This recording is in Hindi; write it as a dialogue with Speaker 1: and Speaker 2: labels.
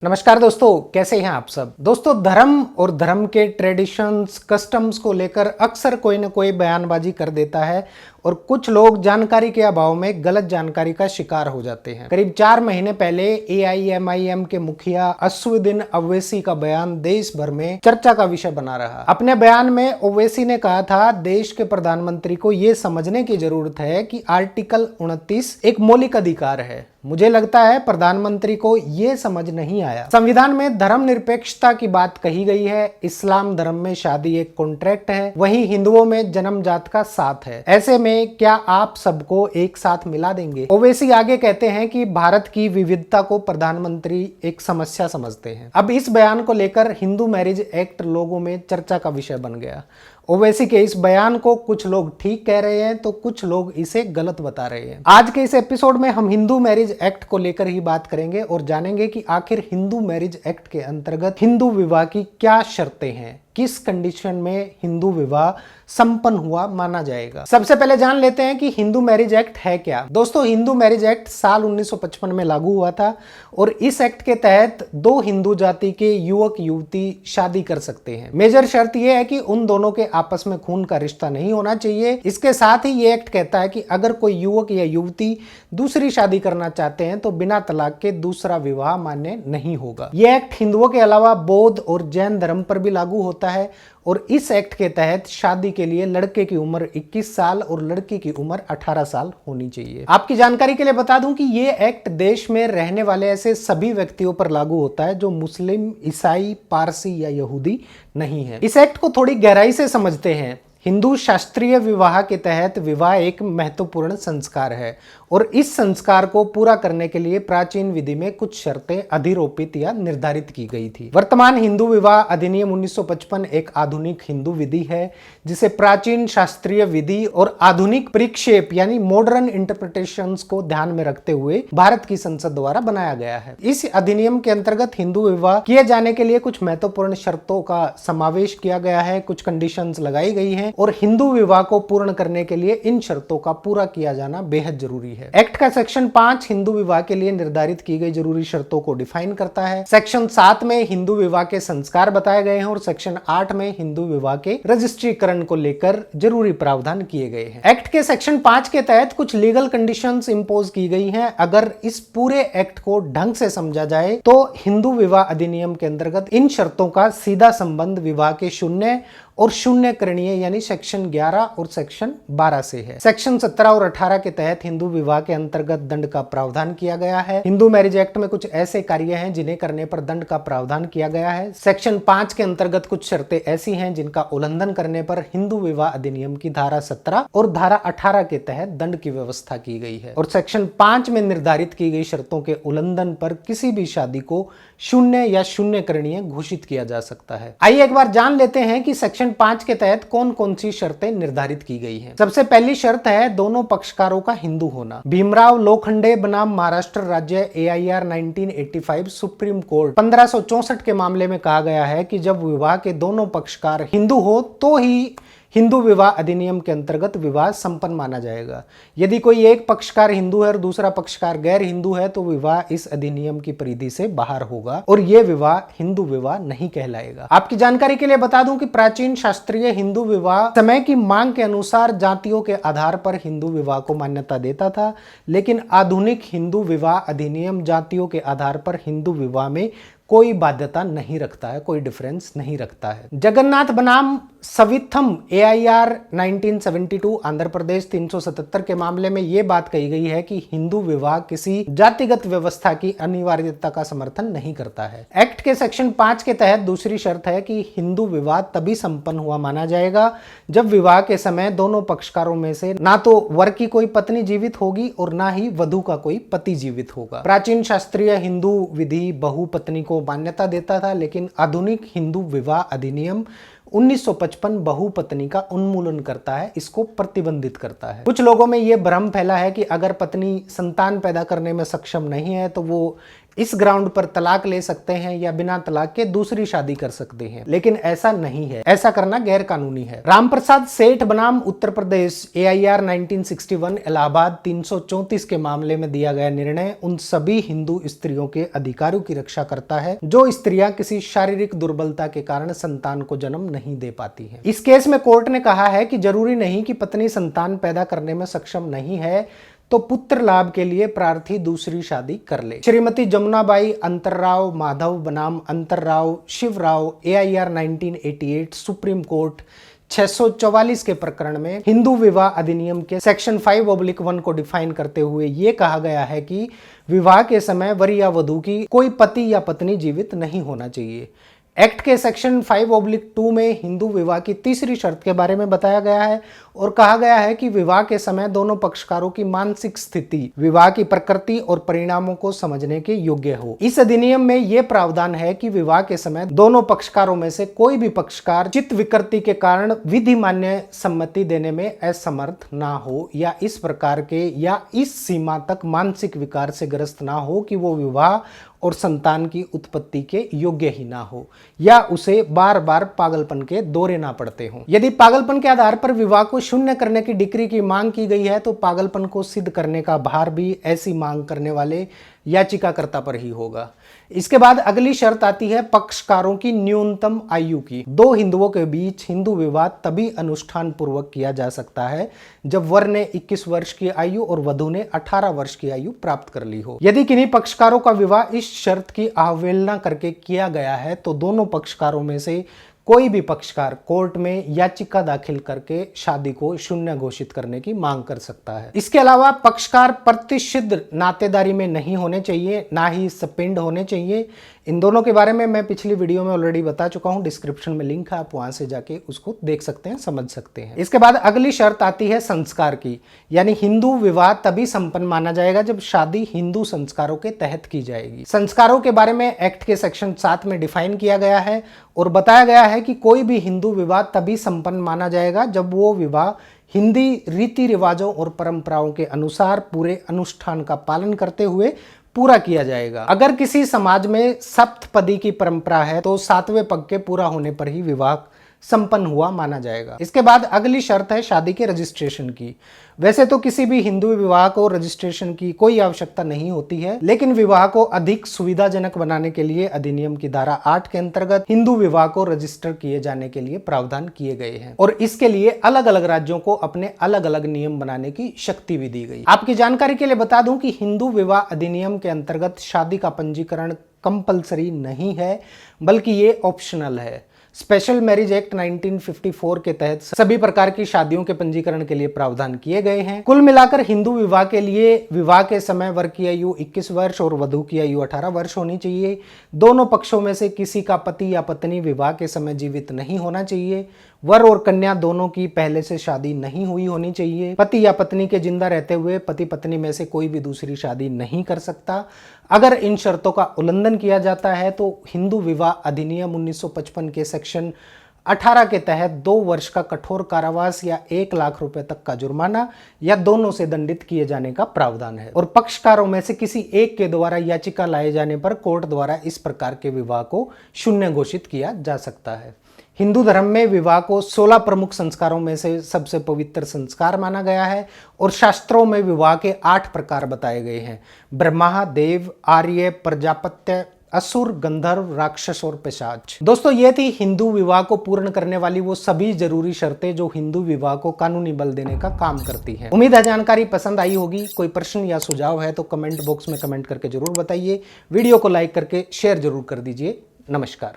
Speaker 1: नमस्कार दोस्तों, कैसे हैं आप सब। दोस्तों, धर्म और धर्म के ट्रेडिशंस, कस्टम्स को लेकर अक्सर कोई ना कोई बयानबाजी कर देता है और कुछ लोग जानकारी के अभाव में गलत जानकारी का शिकार हो जाते हैं। करीब 4 महीने पहले AIMIM के मुखिया असदुद्दीन ओवैसी का बयान देश भर में चर्चा का विषय बना रहा। अपने बयान में ओवैसी ने कहा था, देश के प्रधानमंत्री को यह समझने की जरूरत है कि आर्टिकल 29 एक मौलिक अधिकार है। मुझे लगता है प्रधानमंत्री को यह समझ नहीं आया। संविधान में धर्मनिरपेक्षता की बात कही गई है। इस्लाम धर्म में शादी एक कॉन्ट्रैक्ट है, वहीं हिंदुओं में जन्मजात का साथ है। ऐसे में क्या आप सबको एक साथ मिला देंगे? ओवैसी आगे कहते हैं कि भारत की विविधता को प्रधानमंत्री एक समस्या समझते हैं। अब इस बयान को लेकर हिंदू मैरिज एक्ट लोगों में चर्चा का विषय बन गया। ओवैसी के इस बयान को कुछ लोग ठीक कह रहे हैं तो कुछ लोग इसे गलत बता रहे हैं। आज के इस एपिसोड में हम हिंदू मैरिज एक्ट को लेकर ही बात करेंगे और जानेंगे कि आखिर हिंदू मैरिज एक्ट के अंतर्गत हिंदू विवाह की क्या शर्तें हैं, किस कंडीशन में हिंदू विवाह संपन्न हुआ माना जाएगा। सबसे पहले जान लेते हैं कि हिंदू मैरिज एक्ट है क्या। दोस्तों, हिंदू मैरिज एक्ट साल 1955 में लागू हुआ था और इस एक्ट के तहत 2 हिंदू जाति के युवक युवती शादी कर सकते हैं। मेजर शर्त यह है कि उन दोनों के आपस में खून का रिश्ता नहीं होना चाहिए। इसके साथ ही ये एक्ट कहता है कि अगर कोई युवक या युवती दूसरी शादी करना चाहते हैं तो बिना तलाक के दूसरा विवाह मान्य नहीं होगा। यह एक्ट हिंदुओं के अलावा बौद्ध और जैन धर्म पर भी लागू होता है और इस एक्ट के तहत शादी के लिए लड़के की उम्र 21 साल और लड़की की उम्र 18 साल होनी चाहिए। आपकी जानकारी के लिए बता दूं कि ये एक्ट देश में रहने वाले ऐसे सभी व्यक्तियों पर लागू होता है जो मुस्लिम, ईसाई, पारसी या यहूदी नहीं है। इस एक्ट को थोड़ी गहराई से समझते हैं। हिंदू शास्त्रीय विवाह के तहत विवाह एक महत्वपूर्ण संस्कार है और इस संस्कार को पूरा करने के लिए प्राचीन विधि में कुछ शर्तें अधिरोपित या निर्धारित की गई थी। वर्तमान हिंदू विवाह अधिनियम 1955 एक आधुनिक हिंदू विधि है जिसे प्राचीन शास्त्रीय विधि और आधुनिक परिक्षेप यानी मॉडर्न इंटरप्रिटेशंस को ध्यान में रखते हुए भारत की संसद द्वारा बनाया गया है। इस अधिनियम के अंतर्गत हिंदू विवाह किए जाने के लिए कुछ महत्वपूर्ण शर्तों का समावेश किया गया है, कुछ कंडीशंस लगाई गई है और हिंदू विवाह को पूर्ण करने के लिए इन शर्तों का पूरा किया जाना बेहद जरूरी है। एक्ट का सेक्शन 5 हिंदू विवाह के लिए निर्धारित की गई जरूरी शर्तों को डिफाइन करता है। सेक्शन 7 में हिंदू विवाह के संस्कार बताए गए हैं और सेक्शन 8 में हिंदू विवाह के रजिस्ट्रीकरण को लेकर जरूरी प्रावधान किए गए हैं। एक्ट के सेक्शन 5 के तहत कुछ लीगल कंडीशंस इंपोज की गई हैं। अगर इस पूरे एक्ट को ढंग से समझा जाए तो हिंदू विवाह अधिनियम के अंतर्गत इन शर्तों का सीधा संबंध विवाह के शून्य और शून्य करणीय यानी सेक्शन 11 और सेक्शन 12 से है। सेक्शन 17 और 18 के तहत हिंदू विवाह के अंतर्गत दंड का प्रावधान किया गया है। हिंदू मैरिज एक्ट में कुछ ऐसे कार्य हैं जिन्हें करने पर दंड का प्रावधान किया गया है। सेक्शन 5 के अंतर्गत कुछ शर्तें ऐसी हैं जिनका उल्लंघन करने पर हिंदू विवाह अधिनियम की धारा 17 और धारा 18 के तहत दंड की व्यवस्था की गई है और सेक्शन 5 में निर्धारित की गई शर्तों के उल्लंघन पर किसी भी शादी को शून्य या शून्य करणीय घोषित किया जा सकता है। आइए एक बार जान लेते हैं कि सेक्शन 5 के तहत कौन कौन सी शर्तें निर्धारित की गई हैं। सबसे पहली शर्त है दोनों पक्षकारों का हिंदू होना। भीमराव लोखंडे बनाम महाराष्ट्र राज्य AIR 1985 सुप्रीम कोर्ट 1564 के मामले में कहा गया है कि जब विवाह के दोनों पक्षकार हिंदू हो तो ही हिंदू विवाह अधिनियम के अंतर्गत विवाह संपन्न माना जाएगा। यदि कोई एक पक्षकार हिंदू है और दूसरा पक्षकार गैर हिंदू है तो विवाह इस अधिनियम की परिधि से बाहर होगा और यह विवाह हिंदू विवाह नहीं कहलाएगा। आपकी जानकारी के लिए बता दूं कि प्राचीन शास्त्रीय हिंदू विवाह समय की मांग के अनुसार जातियों के आधार पर हिंदू विवाह को मान्यता देता था, लेकिन आधुनिक हिंदू विवाह अधिनियम जातियों के आधार पर हिंदू विवाह में कोई बाध्यता नहीं रखता है, कोई डिफरेंस नहीं रखता है। जगन्नाथ बनाम सविथम AIR 1972 आंध्र प्रदेश 377 के मामले में यह बात कही गई है कि हिंदू विवाह किसी जातिगत व्यवस्था की अनिवार्यता का समर्थन नहीं करता है। एक्ट के सेक्शन 5 के तहत दूसरी शर्त है कि हिंदू विवाह तभी संपन्न हुआ माना जाएगा जब विवाह के समय दोनों पक्षकारों में से ना तो वर की कोई पत्नी जीवित होगी और ना ही वधू का कोई पति जीवित होगा। प्राचीन शास्त्रीय हिंदू विधि बहुपत्नी को मान्यता देता था, लेकिन आधुनिक हिंदू विवाह अधिनियम 1955 बहुपत्नी का उन्मूलन करता है, इसको प्रतिबंधित करता है। कुछ लोगों में यह भ्रम फैला है कि अगर पत्नी संतान पैदा करने में सक्षम नहीं है तो वो इस ग्राउंड पर तलाक ले सकते हैं या बिना तलाक के दूसरी शादी कर सकते हैं, लेकिन ऐसा नहीं है। ऐसा करना गैर कानूनी है। रामप्रसाद सेठ बनाम उत्तर प्रदेश AIR 1961 इलाहाबाद 334 के मामले में दिया गया निर्णय उन सभी हिंदू स्त्रियों के अधिकारों की रक्षा करता है जो स्त्रियां किसी शारीरिक दुर्बलता के कारण संतान को जन्म नहीं दे पाती हैं। इस केस में कोर्ट ने कहा है कि जरूरी नहीं कि पत्नी संतान पैदा करने में सक्षम नहीं है तो पुत्र लाभ के लिए प्रार्थी दूसरी शादी कर ले। श्रीमती जमुनाबाई अंतरराव माधव बनाम अंतरराव शिवराव AIR 1988 सुप्रीम कोर्ट 644 के प्रकरण में हिंदू विवाह अधिनियम के सेक्शन 5/1 को डिफाइन करते हुए ये कहा गया है कि विवाह के समय वर या वधू की कोई पति या पत्नी जीवित नहीं होना चाहिए। एक्ट के सेक्शन 5/2 में हिंदू विवाह की तीसरी शर्त के बारे में बताया गया है और कहा गया है कि विवाह के समय दोनों पक्षकारों की मानसिक स्थिति विवाह की प्रकृति और परिणामों को समझने के योग्य हो। इस अधिनियम में यह प्रावधान है कि विवाह के समय दोनों पक्षकारों में से कोई भी पक्षकार चित्त विकृति के कारण विधि मान्य सम्मति देने में असमर्थ ना हो या इस प्रकार के या इस सीमा तक मानसिक विकार से ग्रस्त ना हो कि वो विवाह और संतान की उत्पत्ति के योग्य ही ना हो या उसे बार बार पागलपन के दौरे ना पड़ते हों। यदि पागलपन के आधार पर विवाह को शून्य करने की डिक्री की मांग की गई है तो पागलपन को सिद्ध करने का भार भी ऐसी मांग करने वाले याचिकाकर्ता पर ही होगा। इसके बाद अगली शर्त आती है पक्षकारों की न्यूनतम आयु की। दो हिंदुओं के बीच हिंदू विवाह तभी अनुष्ठान पूर्वक किया जा सकता है जब वर ने 21 वर्ष की आयु और वधू ने 18 वर्ष की आयु प्राप्त कर ली हो। यदि किन्हीं पक्षकारों का विवाह इस शर्त की अवहेलना करके किया गया है तो दोनों पक्षकारों में से कोई भी पक्षकार कोर्ट में याचिका दाखिल करके शादी को शून्य घोषित करने की मांग कर सकता है। इसके अलावा पक्षकार प्रतिसिद्ध नातेदारी में नहीं होने चाहिए, ना ही सपिंड होने चाहिए। इन दोनों के बारे में मैं पिछली वीडियो में ऑलरेडी बता चुका हूं, डिस्क्रिप्शन में लिंक है, आप वहां से जाके उसको देख सकते हैं, समझ सकते हैं। इसके बाद अगली शर्त आती है संस्कार की, यानी हिंदू विवाह तभी संपन्न माना जाएगा जब शादी हिंदू संस्कारों के तहत की जाएगी। संस्कारों के बारे में एक्ट के सेक्शन 7 में डिफाइन किया गया है और बताया गया है कि कोई भी हिंदू विवाह तभी संपन्न माना जाएगा जब वो विवाह हिंदी रीति रिवाजों और परंपराओं के अनुसार पूरे अनुष्ठान का पालन करते हुए पूरा किया जाएगा। अगर किसी समाज में सप्तपदी की परंपरा है तो 7वें पग के पूरा होने पर ही विवाह संपन्न हुआ माना जाएगा। इसके बाद अगली शर्त है शादी के रजिस्ट्रेशन की। वैसे तो किसी भी हिंदू विवाह को रजिस्ट्रेशन की कोई आवश्यकता नहीं होती है, लेकिन विवाह को अधिक सुविधाजनक बनाने के लिए अधिनियम की धारा 8 के अंतर्गत हिंदू विवाह को रजिस्टर किए जाने के लिए प्रावधान किए गए हैं और इसके लिए अलग अलग राज्यों को अपने अलग अलग नियम बनाने की शक्ति भी दी गई। आपकी जानकारी के लिए बता दूं कि हिंदू विवाह अधिनियम के अंतर्गत शादी का पंजीकरण कंपलसरी नहीं है, बल्कि ये ऑप्शनल है। स्पेशल मैरिज एक्ट 1954 के तहत सभी प्रकार की शादियों के पंजीकरण के लिए प्रावधान किए गए हैं। कुल मिलाकर हिंदू विवाह के लिए विवाह के समय वर की आयु 21 वर्ष और वधू की आयु 18 वर्ष होनी चाहिए। दोनों पक्षों में से किसी का पति या पत्नी विवाह के समय जीवित नहीं होना चाहिए। वर और कन्या दोनों की पहले से शादी नहीं हुई होनी चाहिए। पति या पत्नी के जिंदा रहते हुए पति पत्नी में से कोई भी दूसरी शादी नहीं कर सकता। अगर इन शर्तों का उल्लंघन किया जाता है तो हिंदू विवाह अधिनियम 1955 के सेक्शन 18 के तहत 2 वर्ष का कठोर कारावास या 1 लाख रुपए तक का जुर्माना या दोनों से दंडित किए जाने का प्रावधान है और पक्षकारों में से किसी एक के द्वारा याचिका लाए जाने पर कोर्ट द्वारा इस प्रकार के विवाह को शून्य घोषित किया जा सकता है। हिंदू धर्म में विवाह को 16 प्रमुख संस्कारों में से सबसे पवित्र संस्कार माना गया है और शास्त्रों में विवाह के 8 प्रकार बताए गए हैं: ब्रह्मा, देव, आर्य, प्रजापत्य, असुर, गंधर्व, राक्षस और पिशाच। दोस्तों, ये थी हिंदू विवाह को पूर्ण करने वाली वो सभी जरूरी शर्तें जो हिंदू विवाह को कानूनी बल देने का काम करती हैं। उम्मीद है जानकारी पसंद आई होगी। कोई प्रश्न या सुझाव है तो कमेंट बॉक्स में कमेंट करके जरूर बताइए। वीडियो को लाइक करके शेयर जरूर कर दीजिए। नमस्कार।